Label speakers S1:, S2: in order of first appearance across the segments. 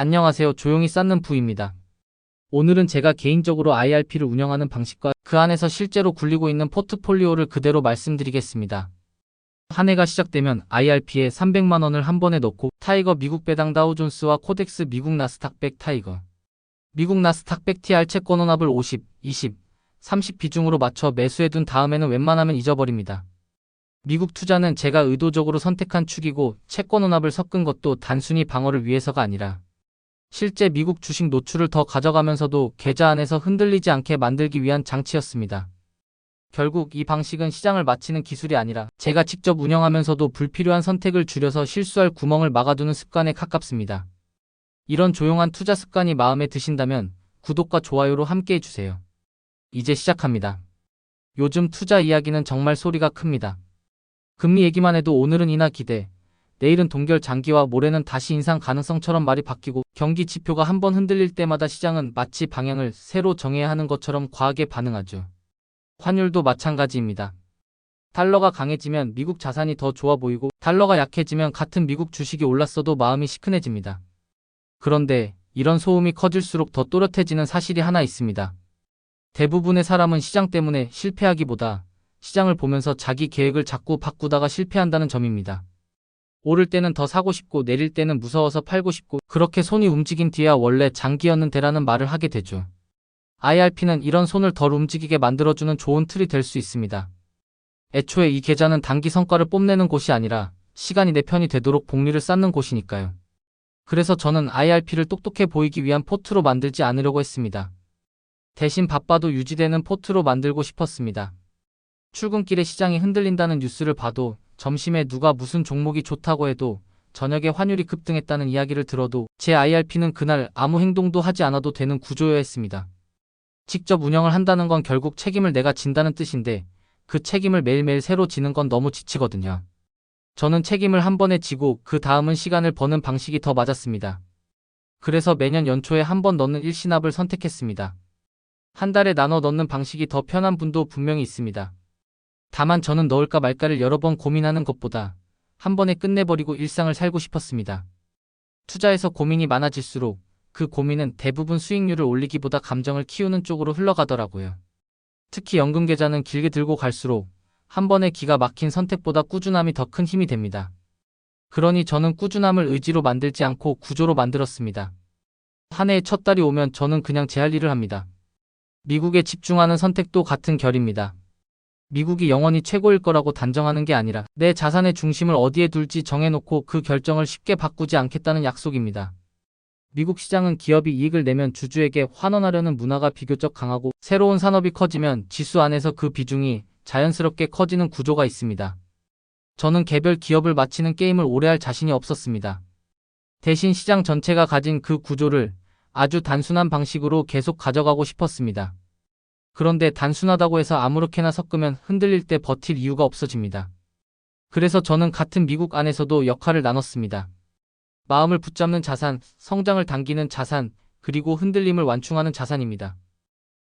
S1: 안녕하세요. 조용히 쌓는 부입니다. 오늘은 제가 개인적으로 IRP를 운영하는 방식과 그 안에서 실제로 굴리고 있는 포트폴리오를 그대로 말씀드리겠습니다. 한 해가 시작되면 IRP에 300만 원을 한 번에 넣고 타이거 미국 배당 다우존스와 코덱스 미국 나스닥 백 타이거 미국 나스닥 백 TR 채권 혼합을 50, 20, 30 비중으로 맞춰 매수해둔 다음에는 웬만하면 잊어버립니다. 미국 투자는 제가 의도적으로 선택한 축이고 채권 혼합을 섞은 것도 단순히 방어를 위해서가 아니라 실제 미국 주식 노출을 더 가져가면서도 계좌 안에서 흔들리지 않게 만들기 위한 장치였습니다. 결국 이 방식은 시장을 맞히는 기술이 아니라 제가 직접 운영하면서도 불필요한 선택을 줄여서 실수할 구멍을 막아두는 습관에 가깝습니다. 이런 조용한 투자 습관이 마음에 드신다면 구독과 좋아요로 함께 해주세요. 이제 시작합니다. 요즘 투자 이야기는 정말 소리가 큽니다. 금리 얘기만 해도 오늘은 인하 기대, 내일은 동결 장기와 모레는 다시 인상 가능성처럼 말이 바뀌고 경기 지표가 한번 흔들릴 때마다 시장은 마치 방향을 새로 정해야 하는 것처럼 과하게 반응하죠. 환율도 마찬가지입니다. 달러가 강해지면 미국 자산이 더 좋아 보이고 달러가 약해지면 같은 미국 주식이 올랐어도 마음이 시큰해집니다. 그런데 이런 소음이 커질수록 더 또렷해지는 사실이 하나 있습니다. 대부분의 사람은 시장 때문에 실패하기보다 시장을 보면서 자기 계획을 자꾸 바꾸다가 실패한다는 점입니다. 오를 때는 더 사고 싶고 내릴 때는 무서워서 팔고 싶고 그렇게 손이 움직인 뒤야 원래 장기였는데라는 말을 하게 되죠. IRP는 이런 손을 덜 움직이게 만들어주는 좋은 틀이 될 수 있습니다. 애초에 이 계좌는 단기 성과를 뽐내는 곳이 아니라 시간이 내 편이 되도록 복리를 쌓는 곳이니까요. 그래서 저는 IRP를 똑똑해 보이기 위한 포트로 만들지 않으려고 했습니다. 대신 바빠도 유지되는 포트로 만들고 싶었습니다. 출근길에 시장이 흔들린다는 뉴스를 봐도 점심에 누가 무슨 종목이 좋다고 해도 저녁에 환율이 급등했다는 이야기를 들어도 제 IRP는 그날 아무 행동도 하지 않아도 되는 구조여야 했습니다. 직접 운영을 한다는 건 결국 책임을 내가 진다는 뜻인데 그 책임을 매일매일 새로 지는 건 너무 지치거든요. 저는 책임을 한 번에 지고 그 다음은 시간을 버는 방식이 더 맞았습니다. 그래서 매년 연초에 한 번 넣는 일시납을 선택했습니다. 한 달에 나눠 넣는 방식이 더 편한 분도 분명히 있습니다. 다만 저는 넣을까 말까를 여러 번 고민하는 것보다 한 번에 끝내버리고 일상을 살고 싶었습니다. 투자에서 고민이 많아질수록 그 고민은 대부분 수익률을 올리기보다 감정을 키우는 쪽으로 흘러가더라고요. 특히 연금 계좌는 길게 들고 갈수록 한 번에 기가 막힌 선택보다 꾸준함이 더 큰 힘이 됩니다. 그러니 저는 꾸준함을 의지로 만들지 않고 구조로 만들었습니다. 한 해의 첫 달이 오면 저는 그냥 제 할 일을 합니다. 미국에 집중하는 선택도 같은 결입니다. 미국이 영원히 최고일 거라고 단정하는 게 아니라 내 자산의 중심을 어디에 둘지 정해놓고 그 결정을 쉽게 바꾸지 않겠다는 약속입니다. 미국 시장은 기업이 이익을 내면 주주에게 환원하려는 문화가 비교적 강하고 새로운 산업이 커지면 지수 안에서 그 비중이 자연스럽게 커지는 구조가 있습니다. 저는 개별 기업을 맞히는 게임을 오래 할 자신이 없었습니다. 대신 시장 전체가 가진 그 구조를 아주 단순한 방식으로 계속 가져가고 싶었습니다. 그런데 단순하다고 해서 아무렇게나 섞으면 흔들릴 때 버틸 이유가 없어집니다. 그래서 저는 같은 미국 안에서도 역할을 나눴습니다. 마음을 붙잡는 자산, 성장을 당기는 자산, 그리고 흔들림을 완충하는 자산입니다.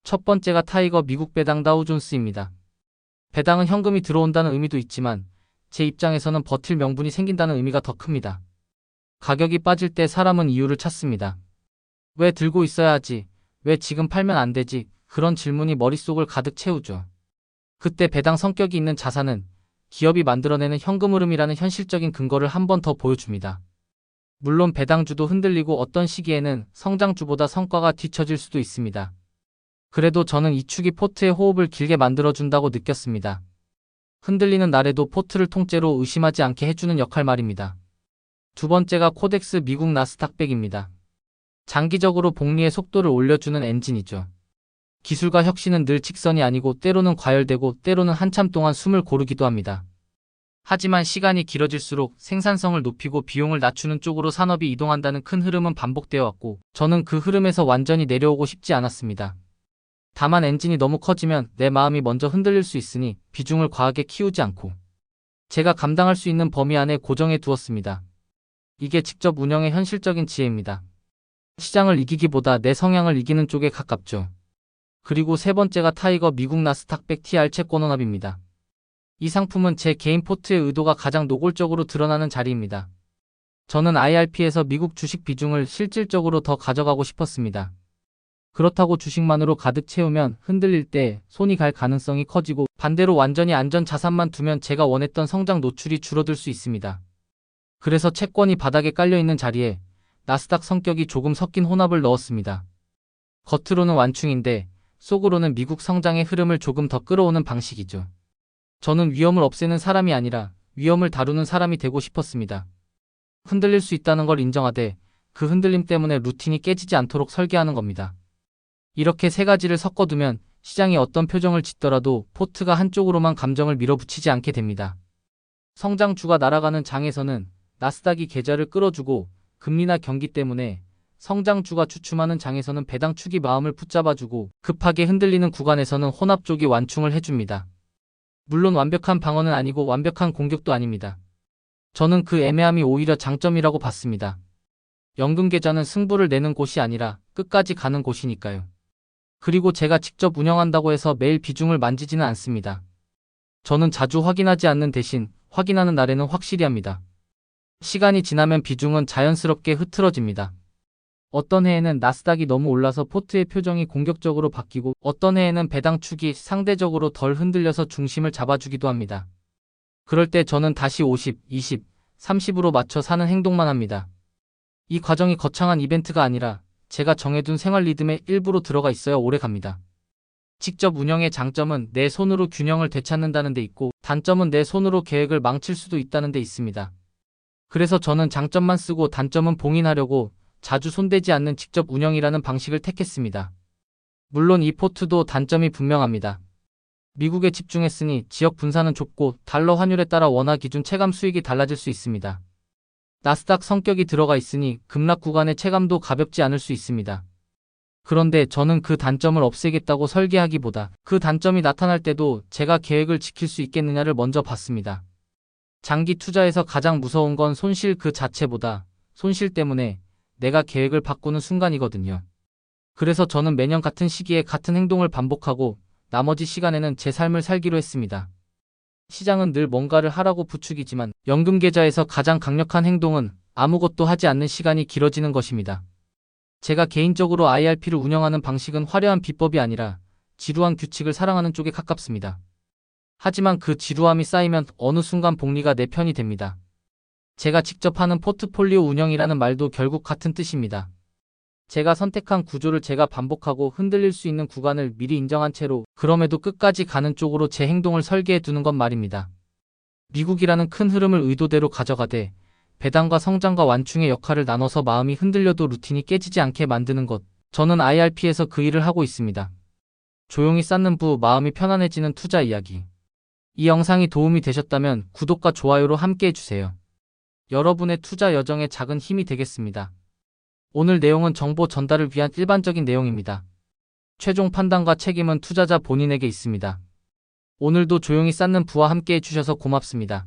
S1: 첫 번째가 타이거 미국 배당 다우존스입니다. 배당은 현금이 들어온다는 의미도 있지만 제 입장에서는 버틸 명분이 생긴다는 의미가 더 큽니다. 가격이 빠질 때 사람은 이유를 찾습니다. 왜 들고 있어야 하지? 왜 지금 팔면 안 되지? 그런 질문이 머릿속을 가득 채우죠. 그때 배당 성격이 있는 자산은 기업이 만들어내는 현금 흐름이라는 현실적인 근거를 한 번 더 보여줍니다. 물론 배당주도 흔들리고 어떤 시기에는 성장주보다 성과가 뒤처질 수도 있습니다. 그래도 저는 이 축이 포트의 호흡을 길게 만들어준다고 느꼈습니다. 흔들리는 날에도 포트를 통째로 의심하지 않게 해주는 역할 말입니다. 두 번째가 코덱스 미국 나스닥 백입니다. 장기적으로 복리의 속도를 올려주는 엔진이죠. 기술과 혁신은 늘 직선이 아니고 때로는 과열되고 때로는 한참 동안 숨을 고르기도 합니다. 하지만 시간이 길어질수록 생산성을 높이고 비용을 낮추는 쪽으로 산업이 이동한다는 큰 흐름은 반복되어 왔고 저는 그 흐름에서 완전히 내려오고 싶지 않았습니다. 다만 엔진이 너무 커지면 내 마음이 먼저 흔들릴 수 있으니 비중을 과하게 키우지 않고 제가 감당할 수 있는 범위 안에 고정해 두었습니다. 이게 직접 운영의 현실적인 지혜입니다. 시장을 이기기보다 내 성향을 이기는 쪽에 가깝죠. 그리고 세 번째가 타이거 미국 나스닥 백 TR 채권 혼합입니다. 이 상품은 제 개인 포트의 의도가 가장 노골적으로 드러나는 자리입니다. 저는 IRP에서 미국 주식 비중을 실질적으로 더 가져가고 싶었습니다. 그렇다고 주식만으로 가득 채우면 흔들릴 때 손이 갈 가능성이 커지고 반대로 완전히 안전 자산만 두면 제가 원했던 성장 노출이 줄어들 수 있습니다. 그래서 채권이 바닥에 깔려있는 자리에 나스닥 성격이 조금 섞인 혼합을 넣었습니다. 겉으로는 완충인데 속으로는 미국 성장의 흐름을 조금 더 끌어오는 방식이죠. 저는 위험을 없애는 사람이 아니라 위험을 다루는 사람이 되고 싶었습니다. 흔들릴 수 있다는 걸 인정하되 그 흔들림 때문에 루틴이 깨지지 않도록 설계하는 겁니다. 이렇게 세 가지를 섞어두면 시장이 어떤 표정을 짓더라도 포트가 한쪽으로만 감정을 밀어붙이지 않게 됩니다. 성장주가 날아가는 장에서는 나스닥이 계좌를 끌어주고 금리나 경기 때문에 성장주가 주춤하는 장에서는 배당축이 마음을 붙잡아주고 급하게 흔들리는 구간에서는 혼합 쪽이 완충을 해줍니다. 물론 완벽한 방어는 아니고 완벽한 공격도 아닙니다. 저는 그 애매함이 오히려 장점이라고 봤습니다. 연금 계좌는 승부를 내는 곳이 아니라 끝까지 가는 곳이니까요. 그리고 제가 직접 운영한다고 해서 매일 비중을 만지지는 않습니다. 저는 자주 확인하지 않는 대신 확인하는 날에는 확실히 합니다. 시간이 지나면 비중은 자연스럽게 흐트러집니다. 어떤 해에는 나스닥이 너무 올라서 포트의 표정이 공격적으로 바뀌고 어떤 해에는 배당축이 상대적으로 덜 흔들려서 중심을 잡아주기도 합니다. 그럴 때 저는 다시 50, 20, 30으로 맞춰 사는 행동만 합니다. 이 과정이 거창한 이벤트가 아니라 제가 정해둔 생활 리듬의 일부로 들어가 있어야 오래 갑니다. 직접 운영의 장점은 내 손으로 균형을 되찾는다는 데 있고 단점은 내 손으로 계획을 망칠 수도 있다는 데 있습니다. 그래서 저는 장점만 쓰고 단점은 봉인하려고 자주 손대지 않는 직접 운영이라는 방식을 택했습니다. 물론 이 포트도 단점이 분명합니다. 미국에 집중했으니 지역 분산은 좁고 달러 환율에 따라 원화 기준 체감 수익이 달라질 수 있습니다. 나스닥 성격이 들어가 있으니 급락 구간의 체감도 가볍지 않을 수 있습니다. 그런데 저는 그 단점을 없애겠다고 설계하기보다 그 단점이 나타날 때도 제가 계획을 지킬 수 있겠느냐를 먼저 봤습니다. 장기 투자에서 가장 무서운 건 손실 그 자체보다 손실 때문에 내가 계획을 바꾸는 순간이거든요. 그래서 저는 매년 같은 시기에 같은 행동을 반복하고 나머지 시간에는 제 삶을 살기로 했습니다. 시장은 늘 뭔가를 하라고 부추기지만 연금 계좌에서 가장 강력한 행동은 아무것도 하지 않는 시간이 길어지는 것입니다. 제가 개인적으로 IRP를 운영하는 방식은 화려한 비법이 아니라 지루한 규칙을 사랑하는 쪽에 가깝습니다. 하지만 그 지루함이 쌓이면 어느 순간 복리가 내 편이 됩니다. 제가 직접 하는 포트폴리오 운영이라는 말도 결국 같은 뜻입니다. 제가 선택한 구조를 제가 반복하고 흔들릴 수 있는 구간을 미리 인정한 채로 그럼에도 끝까지 가는 쪽으로 제 행동을 설계해 두는 것 말입니다. 미국이라는 큰 흐름을 의도대로 가져가되 배당과 성장과 완충의 역할을 나눠서 마음이 흔들려도 루틴이 깨지지 않게 만드는 것. 저는 IRP에서 그 일을 하고 있습니다. 조용히 쌓는 부 마음이 편안해지는 투자 이야기. 이 영상이 도움이 되셨다면 구독과 좋아요로 함께 해주세요. 여러분의 투자 여정에 작은 힘이 되겠습니다. 오늘 내용은 정보 전달을 위한 일반적인 내용입니다. 최종 판단과 책임은 투자자 본인에게 있습니다. 오늘도 조용히 쌓는 부와 함께 해주셔서 고맙습니다.